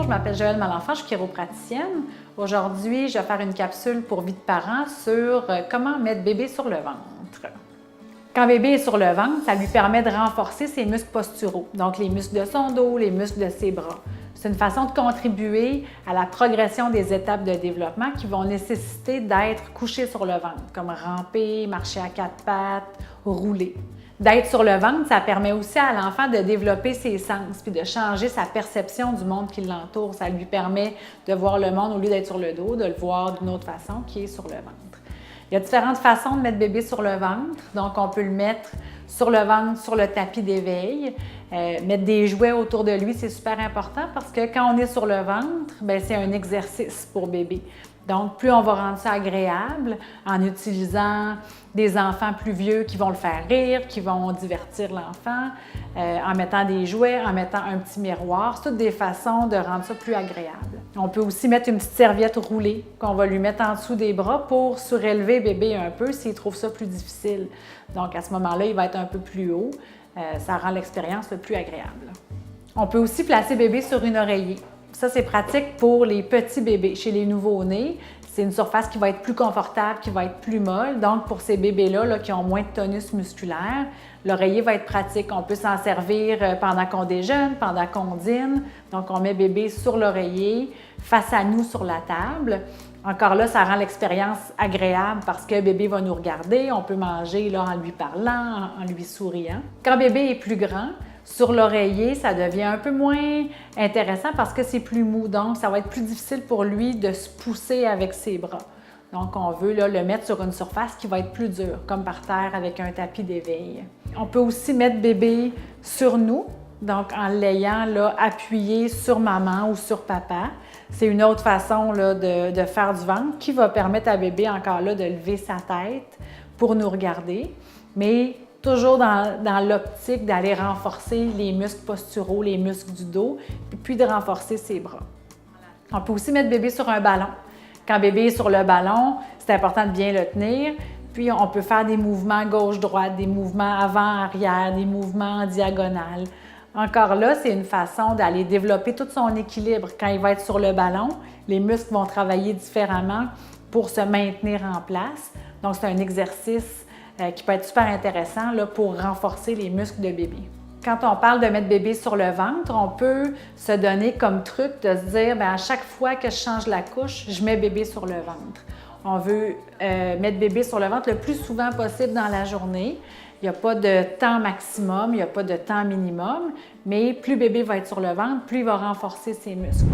je m'appelle Joëlle Malenfant, je suis chiropraticienne. Aujourd'hui, je vais faire une capsule pour vie de parents sur comment mettre bébé sur le ventre. Quand bébé est sur le ventre, ça lui permet de renforcer ses muscles posturaux, donc les muscles de son dos, les muscles de ses bras. C'est une façon de contribuer à la progression des étapes de développement qui vont nécessiter d'être couché sur le ventre, comme ramper, marcher à quatre pattes, rouler. D'être sur le ventre, ça permet aussi à l'enfant de développer ses sens puis de changer sa perception du monde qui l'entoure. Ça lui permet de voir le monde au lieu d'être sur le dos, de le voir d'une autre façon qui est sur le ventre. Il y a différentes façons de mettre bébé sur le ventre. Donc, on peut le mettre sur le ventre, sur le tapis d'éveil. Mettre des jouets autour de lui, c'est super important parce que quand on est sur le ventre, c'est un exercice pour bébé. Donc, plus on va rendre ça agréable en utilisant des enfants plus vieux qui vont le faire rire, qui vont divertir l'enfant, en mettant des jouets, en mettant un petit miroir. C'est toutes des façons de rendre ça plus agréable. On peut aussi mettre une petite serviette roulée qu'on va lui mettre en dessous des bras pour surélever bébé un peu s'il trouve ça plus difficile. Donc, à ce moment-là, il va être un peu plus haut. Ça rend l'expérience plus agréable. On peut aussi placer bébé sur une oreiller. Ça, c'est pratique pour les petits bébés. Chez les nouveau-nés, c'est une surface qui va être plus confortable, qui va être plus molle. Donc, pour ces bébés-là qui ont moins de tonus musculaire, l'oreiller va être pratique. On peut s'en servir pendant qu'on déjeune, pendant qu'on dîne. Donc, on met bébé sur l'oreiller, face à nous sur la table. Encore là, ça rend l'expérience agréable parce que bébé va nous regarder. On peut manger là, en lui parlant, en lui souriant. Quand bébé est plus grand, sur l'oreiller, ça devient un peu moins intéressant parce que c'est plus mou. Donc, ça va être plus difficile pour lui de se pousser avec ses bras. Donc, on veut là, le mettre sur une surface qui va être plus dure, comme par terre avec un tapis d'éveil. On peut aussi mettre bébé sur nous, donc en l'ayant là, appuyé sur maman ou sur papa. C'est une autre façon là, de faire du ventre qui va permettre à bébé encore là de lever sa tête pour nous regarder, mais toujours dans l'optique d'aller renforcer les muscles posturaux, les muscles du dos, puis de renforcer ses bras. On peut aussi mettre bébé sur un ballon. Quand bébé est sur le ballon, c'est important de bien le tenir. Puis on peut faire des mouvements gauche-droite, des mouvements avant-arrière, des mouvements en diagonale. Encore là, c'est une façon d'aller développer tout son équilibre. Quand il va être sur le ballon, les muscles vont travailler différemment pour se maintenir en place. Donc, c'est un exercice qui peut être super intéressant là, pour renforcer les muscles de bébé. Quand on parle de mettre bébé sur le ventre, on peut se donner comme truc de se dire, à chaque fois que je change la couche, je mets bébé sur le ventre. On veut mettre bébé sur le ventre le plus souvent possible dans la journée. Il n'y a pas de temps maximum, il n'y a pas de temps minimum, mais plus bébé va être sur le ventre, plus il va renforcer ses muscles.